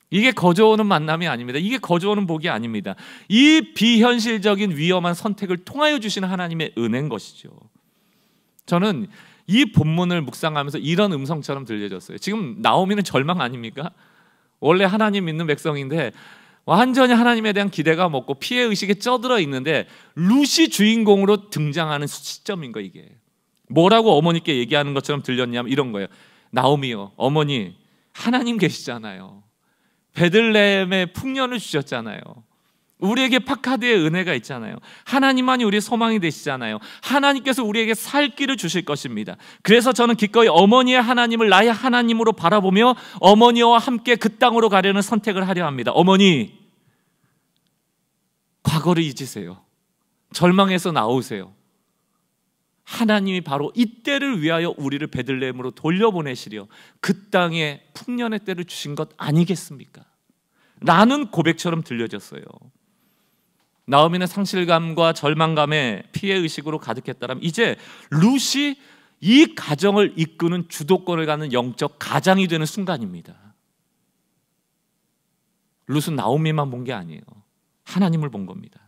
이게 거저오는 만남이 아닙니다. 이게 거저오는 복이 아닙니다. 이 비현실적인 위험한 선택을 통하여 주시는 하나님의 은혜인 것이죠. 저는 이 본문을 묵상하면서 이런 음성처럼 들려졌어요. 지금 나오미는 절망 아닙니까? 원래 하나님 믿는 백성인데 완전히 하나님에 대한 기대가 먹고 피해의식에 쩌들어 있는데 룻이 주인공으로 등장하는 시점인 거예요. 이게 뭐라고 어머니께 얘기하는 것처럼 들렸냐면 이런 거예요. 나오미요, 어머니 하나님 계시잖아요. 베들레헴에 풍년을 주셨잖아요. 우리에게 파카드의 은혜가 있잖아요. 하나님만이 우리의 소망이 되시잖아요. 하나님께서 우리에게 살 길을 주실 것입니다. 그래서 저는 기꺼이 어머니의 하나님을 나의 하나님으로 바라보며 어머니와 함께 그 땅으로 가려는 선택을 하려 합니다. 어머니, 과거를 잊으세요. 절망에서 나오세요. 하나님이 바로 이때를 위하여 우리를 베들레헴으로 돌려보내시려 그 땅에 풍년의 때를 주신 것 아니겠습니까? 라는 고백처럼 들려졌어요. 나오미는 상실감과 절망감에 피해의식으로 가득했다면 이제 룻이 이 가정을 이끄는 주도권을 갖는 영적 가장이 되는 순간입니다. 룻은 나오미만 본 게 아니에요. 하나님을 본 겁니다.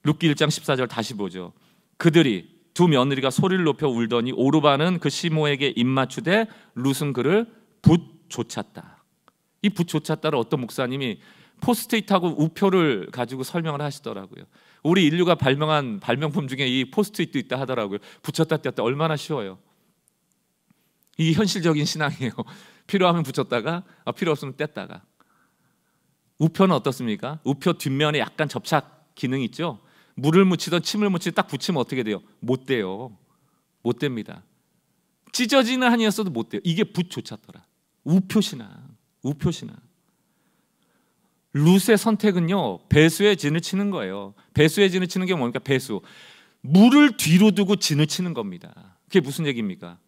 룻기 1장 14절 다시 보죠. 그들이 두 며느리가 소리를 높여 울더니 오르바는 그 시모에게 입맞추되 룻은 그를 붓조찼다. 이 붓조찼다를 어떤 목사님이 포스트잇하고 우표를 가지고 설명을 하시더라고요. 우리 인류가 발명한 발명품 중에 이 포스트잇도 있다 하더라고요. 붙였다 뗐다 얼마나 쉬워요. 이 현실적인 신앙이에요. 필요하면 붙였다가 필요 없으면 뗐다가. 우표는 어떻습니까? 우표 뒷면에 약간 접착 기능 있죠. 물을 묻히던 침을 묻히던 딱 붙이면 어떻게 돼요? 못 돼요. 못 됩니다. 찢어지는 한이었어도 못 돼요. 이게 붓조찼더라. 우표신앙. 우표신앙. 룻의 선택은요, 배수의 진을 치는 거예요. 배수의 진을 치는 게 뭡니까? 배수. 물을 뒤로 두고 진을 치는 겁니다. 그게 무슨 얘기입니까?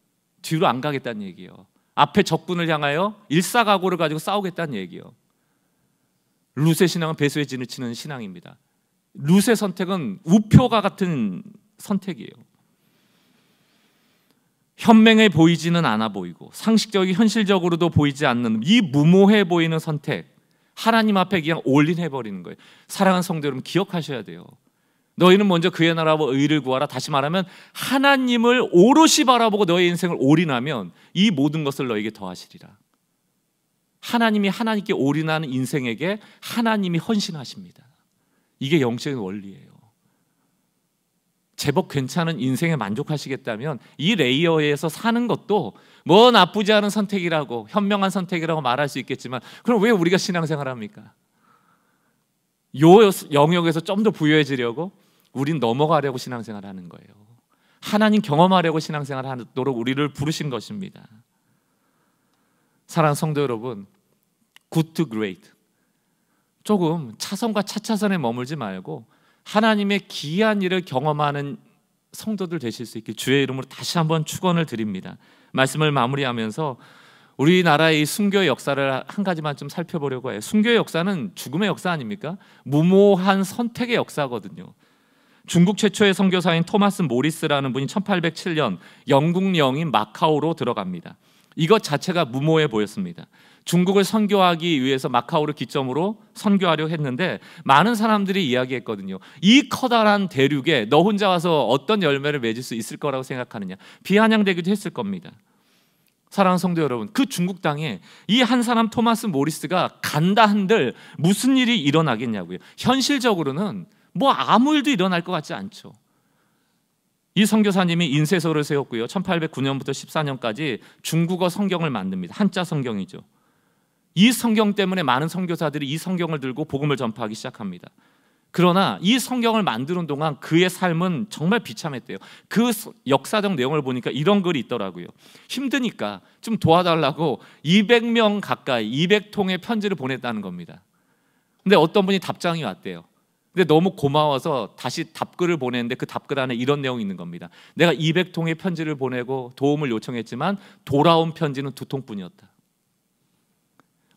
뒤로 안 가겠다는 얘기예요. 앞에 적군을 향하여 일사각오를 가지고 싸우겠다는 얘기예요. 룻의 신앙은 배수의 진을 치는 신앙입니다. 룻의 선택은 우표가 같은 선택이에요. 현명해 보이지는 않아 보이고 상식적이 현실적으로도 보이지 않는 이 무모해 보이는 선택, 하나님 앞에 그냥 올인해버리는 거예요. 사랑하는 성도 여러분, 기억하셔야 돼요. 너희는 먼저 그의 나라와 의를 구하라. 다시 말하면 하나님을 오롯이 바라보고 너의 인생을 올인하면 이 모든 것을 너에게 더하시리라. 하나님이 하나님께 올인하는 인생에게 하나님이 헌신하십니다. 이게 영적인 원리예요. 제법 괜찮은 인생에 만족하시겠다면 이 레이어에서 사는 것도 뭐 나쁘지 않은 선택이라고, 현명한 선택이라고 말할 수 있겠지만, 그럼 왜 우리가 신앙생활 합니까? 요 영역에서 좀 더 부유해지려고 우린 넘어가려고 신앙생활 하는 거예요. 하나님 경험하려고 신앙생활 하도록 우리를 부르신 것입니다. 사랑하는 성도 여러분, good to great, 조금 차선과 차차선에 머물지 말고 하나님의 기이한 일을 경험하는 성도들 되실 수 있게 주의 이름으로 다시 한번 축원을 드립니다. 말씀을 마무리하면서 우리나라의 순교의 역사를 한 가지만 좀 살펴보려고 해요. 순교의 역사는 죽음의 역사 아닙니까? 무모한 선택의 역사거든요. 중국 최초의 선교사인 토마스 모리스라는 분이 1807년 영국 영인 마카오로 들어갑니다. 이것 자체가 무모해 보였습니다. 중국을 선교하기 위해서 마카오를 기점으로 선교하려 했는데 많은 사람들이 이야기했거든요. 이 커다란 대륙에 너 혼자 와서 어떤 열매를 맺을 수 있을 거라고 생각하느냐. 비아냥되기도 했을 겁니다. 사랑하는 성도 여러분, 그 중국 땅에 이 한 사람 토마스 모리스가 간다 한들 무슨 일이 일어나겠냐고요. 현실적으로는 뭐 아무 일도 일어날 것 같지 않죠. 이 선교사님이 인쇄소를 세웠고요. 1809년부터 14년까지 중국어 성경을 만듭니다. 한자 성경이죠. 이 성경 때문에 많은 선교사들이 이 성경을 들고 복음을 전파하기 시작합니다. 그러나 이 성경을 만드는 동안 그의 삶은 정말 비참했대요. 그 역사적 내용을 보니까 이런 글이 있더라고요. 힘드니까 좀 도와달라고 200명 가까이 200통의 편지를 보냈다는 겁니다. 근데 어떤 분이 답장이 왔대요. 근데 너무 고마워서 다시 답글을 보냈는데 그 답글 안에 이런 내용이 있는 겁니다. 내가 200통의 편지를 보내고 도움을 요청했지만 돌아온 편지는 2통뿐이었다.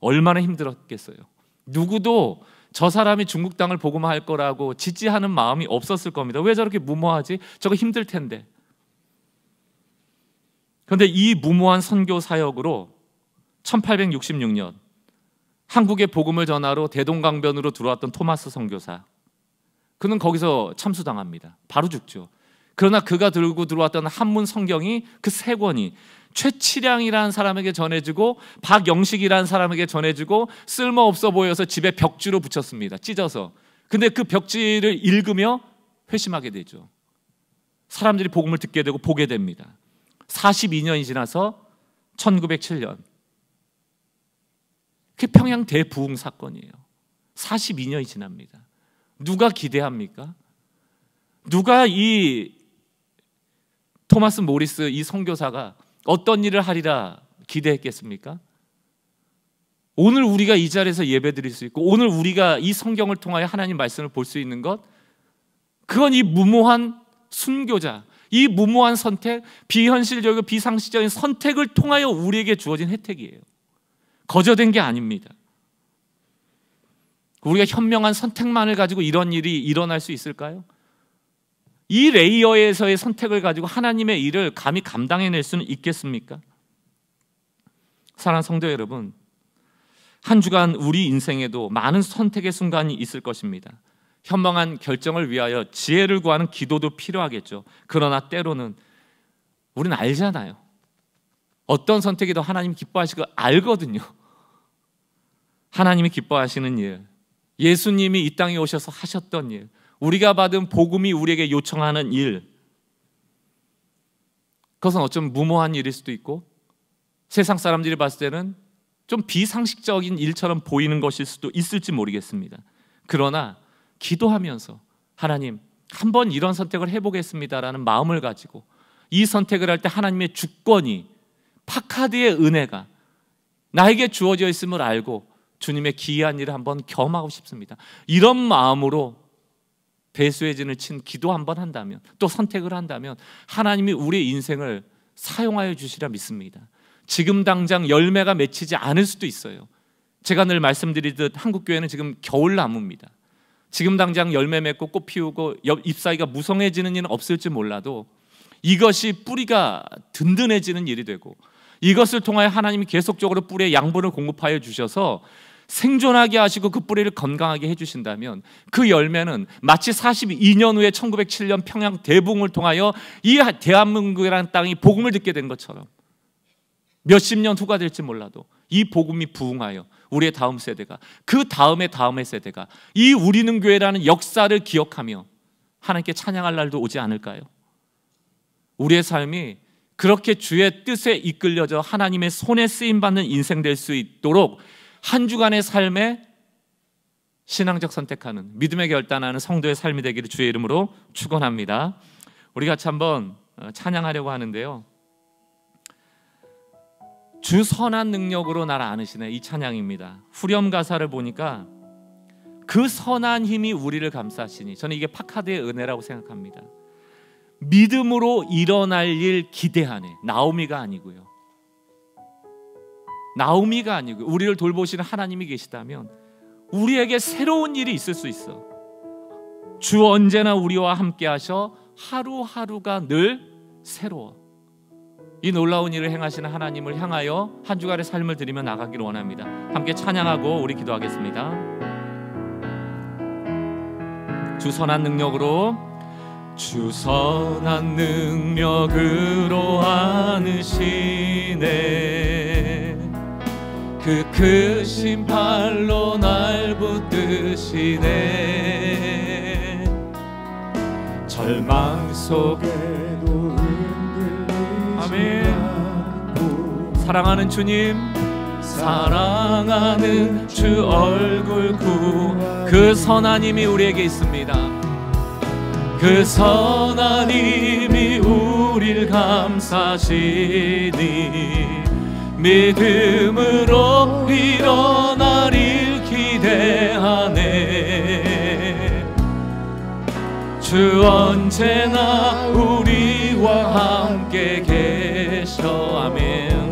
얼마나 힘들었겠어요. 누구도 저 사람이 중국 땅을 복음화할 거라고 지지하는 마음이 없었을 겁니다. 왜 저렇게 무모하지? 저거 힘들 텐데. 그런데 이 무모한 선교 사역으로 1866년 한국의 복음을 전하러 대동강변으로 들어왔던 토마스 선교사, 그는 거기서 참수당합니다. 바로 죽죠. 그러나 그가 들고 들어왔던 한문 성경이 그 세 권이 최치량이라는 사람에게 전해지고 박영식이라는 사람에게 전해지고 쓸모없어 보여서 집에 벽지로 붙였습니다. 찢어서. 근데 그 벽지를 읽으며 회심하게 되죠. 사람들이 복음을 듣게 되고 보게 됩니다. 42년이 지나서 1907년 그게 평양 대부흥 사건이에요. 42년이 지납니다. 누가 기대합니까? 누가 이 토마스 모리스 이 선교사가 어떤 일을 하리라 기대했겠습니까? 오늘 우리가 이 자리에서 예배드릴 수 있고 오늘 우리가 이 성경을 통하여 하나님 말씀을 볼 수 있는 것, 그건 이 무모한 순교자, 이 무모한 선택, 비현실적이고 비상식적인 선택을 통하여 우리에게 주어진 혜택이에요. 거저된 게 아닙니다. 우리가 현명한 선택만을 가지고 이런 일이 일어날 수 있을까요? 이 레이어에서의 선택을 가지고 하나님의 일을 감히 감당해낼 수는 있겠습니까? 사랑하는 성도 여러분, 한 주간 우리 인생에도 많은 선택의 순간이 있을 것입니다. 현명한 결정을 위하여 지혜를 구하는 기도도 필요하겠죠. 그러나 때로는 우리는 알잖아요. 어떤 선택이 더 하나님 기뻐하시고 알거든요. 하나님이 기뻐하시는 일, 예수님이 이 땅에 오셔서 하셨던 일, 우리가 받은 복음이 우리에게 요청하는 일, 그것은 어쩌면 무모한 일일 수도 있고 세상 사람들이 봤을 때는 좀 비상식적인 일처럼 보이는 것일 수도 있을지 모르겠습니다. 그러나 기도하면서 하나님, 한번 이런 선택을 해보겠습니다라는 마음을 가지고 이 선택을 할 때 하나님의 주권이, 파카드의 은혜가 나에게 주어져 있음을 알고 주님의 기이한 일을 한번 경험하고 싶습니다. 이런 마음으로 배수의 진을 친 기도 한번 한다면, 또 선택을 한다면 하나님이 우리의 인생을 사용하여 주시라 믿습니다. 지금 당장 열매가 맺히지 않을 수도 있어요. 제가 늘 말씀드리듯 한국교회는 지금 겨울나무입니다. 지금 당장 열매 맺고 꽃 피우고 잎사귀가 무성해지는 일은 없을지 몰라도 이것이 뿌리가 든든해지는 일이 되고 이것을 통하여 하나님이 계속적으로 뿌리에 양분을 공급하여 주셔서 생존하게 하시고 그 뿌리를 건강하게 해주신다면 그 열매는 마치 42년 후에 1907년 평양 대붕을 통하여 이 대한민국이라는 땅이 복음을 듣게 된 것처럼 몇십 년 후가 될지 몰라도 이 복음이 부흥하여 우리의 다음 세대가, 그 다음의 세대가 이 우리는 교회라는 역사를 기억하며 하나님께 찬양할 날도 오지 않을까요? 우리의 삶이 그렇게 주의 뜻에 이끌려져 하나님의 손에 쓰임받는 인생 될 수 있도록 한 주간의 삶에 신앙적 선택하는, 믿음에 결단하는 성도의 삶이 되기를 주의 이름으로 축원합니다. 우리 같이 한번 찬양하려고 하는데요, 주 선한 능력으로 나를 안으시네, 이 찬양입니다. 후렴 가사를 보니까 그 선한 힘이 우리를 감싸시니, 저는 이게 파카드의 은혜라고 생각합니다. 믿음으로 일어날 일 기대하네. 나오미가 아니고요. 나오미가 아니고요. 우리를 돌보시는 하나님이 계시다면 우리에게 새로운 일이 있을 수 있어. 주 언제나 우리와 함께 하셔 하루하루가 늘 새로워. 이 놀라운 일을 행하시는 하나님을 향하여 한 주간의 삶을 드리며 나가기를 원합니다. 함께 찬양하고 우리 기도하겠습니다. 주 선한 능력으로, 주 선한 능력으로 안으시네. 그 크신 팔로 날 붙드시네. 절망 속에도 아멘. 사랑하는 주님, 사랑하는 주 얼굴 그 선한 힘이 우리에게 있습니다. 그 선한 힘이 우리를 감싸시니 믿음으로 일어나릴 기대하네. 주 언제나 우리와 함께 계셔. 아멘.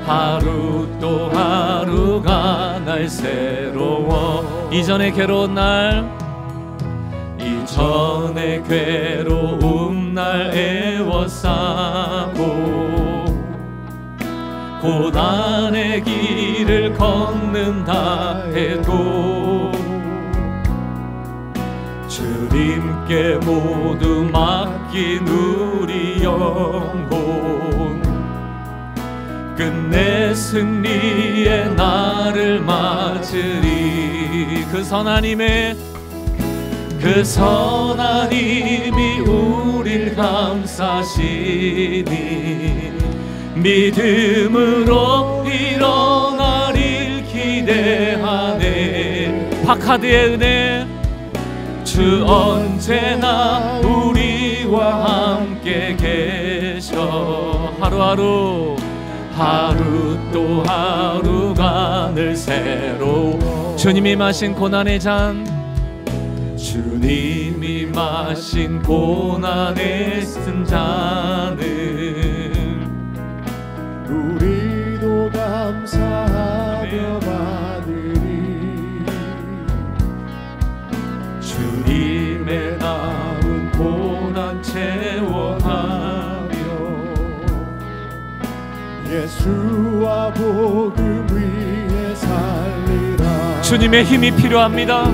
하루 또 하루가 날 새로워. 이전의 괴로운 날, 이전의 괴로움 날 애워싸고 고난의 길을 걷는다 해도 주님께 모두 맡긴 우리 영혼, 끝내 승리의 날을 맞으리. 그 선한 힘에, 그 선한 힘이 우릴 감싸시니 믿음으로 일어나릴 기대하네. 파카드의 은혜, 주 언제나 우리와 함께 계셔. 하루하루 하루 또 하루가 늘 새로워. 주님이 마신 고난의 잔, 주님이 마신 고난의 쓴 잔을 우리도 감사하며 받으리. 주님의 나은 고난 채워하며 예수와 복음 위에 살리라. 주님의 힘이 필요합니다.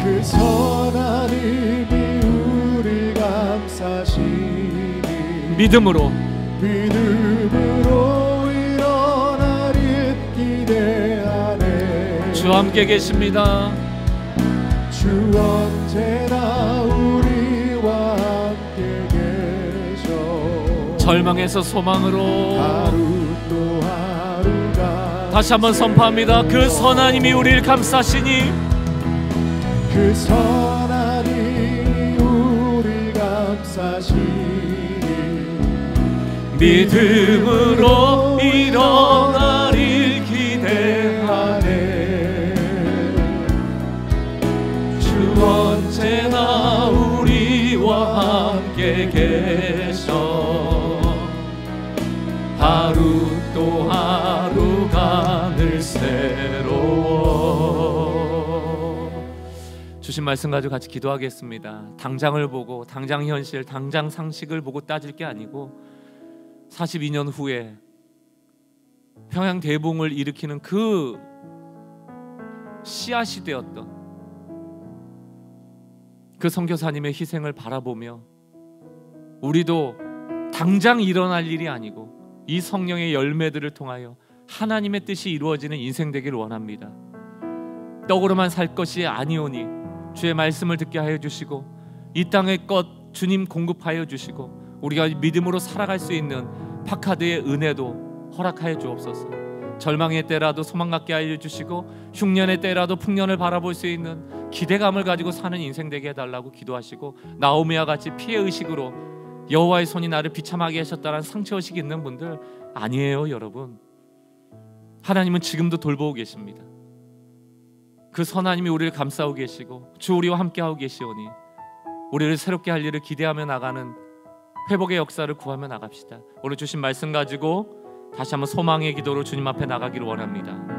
그 선한 힘이 우리 감싸시니 믿음으로 일어나릴 기대하네. 주 함께 계십니다. 주 언제나 우리와 함께 계셔. 절망에서 소망으로 하루 또 하루가 다시 한번 선포합니다. 그 선한 힘이 우리를 감싸시니 그 선한 힘이 우리 감싸시니 믿음으로 일어나릴 기대하네. 주 언제나 우리와 함께 계셔. 하루 또 하루가 늘 새로워. 주신 말씀 가지고 같이 기도하겠습니다. 당장을 보고, 당장 현실, 당장 상식을 보고 따질 게 아니고 42년 후에 평양 대붕을 일으키는 그 씨앗이 되었던 그 선교사님의 희생을 바라보며 우리도 당장 일어날 일이 아니고 이 성령의 열매들을 통하여 하나님의 뜻이 이루어지는 인생 되기를 원합니다. 떡으로만 살 것이 아니오니 주의 말씀을 듣게 하여 주시고 이 땅의 것 주님 공급하여 주시고 우리가 믿음으로 살아갈 수 있는 파카드의 은혜도 허락하여 주옵소서. 절망의 때라도 소망 갖게 하여 주시고 흉년의 때라도 풍년을 바라볼 수 있는 기대감을 가지고 사는 인생 되게 해달라고 기도하시고, 나오미와 같이 피해의식으로 여호와의 손이 나를 비참하게 하셨다는 상처의식이 있는 분들 아니에요. 여러분, 하나님은 지금도 돌보고 계십니다. 그 선하나님이 우리를 감싸고 계시고 주 우리와 함께하고 계시오니 우리를 새롭게 할 일을 기대하며 나가는 회복의 역사를 구하며 나갑시다. 오늘 주신 말씀 가지고 다시 한번 소망의 기도로 주님 앞에 나가기를 원합니다.